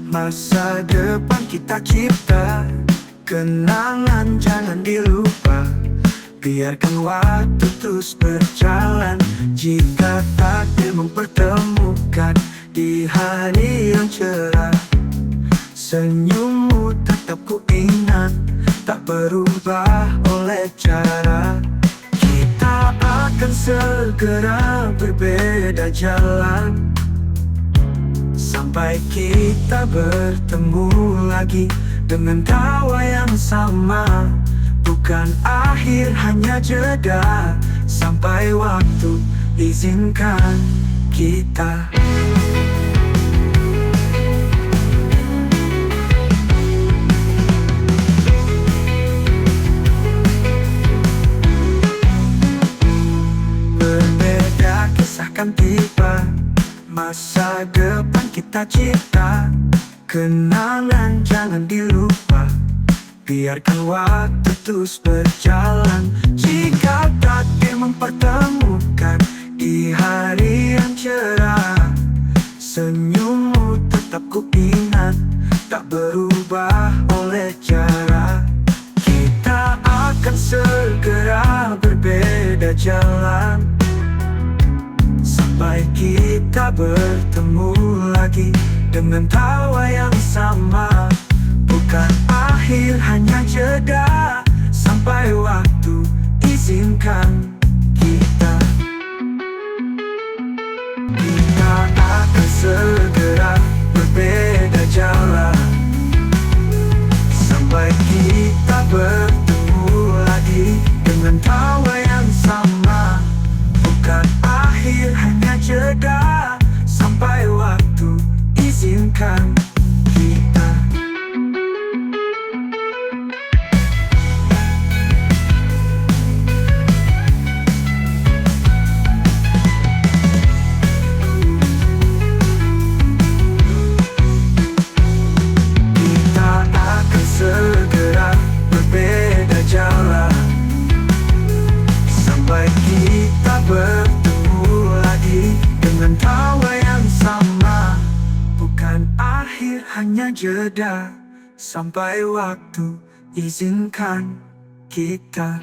Masa depan kita cipta, kenangan jangan dilupa. Biarkan waktu terus berjalan. Jika takdir mempertemukan di hari yang cerah, senyummu tetap ku ingat, tak berubah oleh cara. Kita akan segera berbeda jalan, sampai kita bertemu lagi dengan tawa yang sama. Bukan akhir, hanya jeda, sampai waktu izinkan kita. Berbeda kisah kan tiba, masa depan kita cipta, kenangan jangan dilupa. Biarkan waktu terus berjalan. Jika takdir mempertemukan di hari yang cerah, senyummu tetap ku ingat, tak berubah oleh cara. Kita akan segera berbeda jalan, sampai kita bertemu lagi dengan tawa yang sama. Bukan akhir, hanya jeda, sampai waktu izinkan kita. Kita akan segera berbeda jalan, sampai kita bertemu lagi dengan tawa yang sama. Bukan akhir, hanya jeda, sampai waktu izinkan kita. Segera berbeda jalan, sampai kita bertemu lagi dengan tawa yang sama. Bukan akhir, hanya jeda, sampai waktu izinkan kita.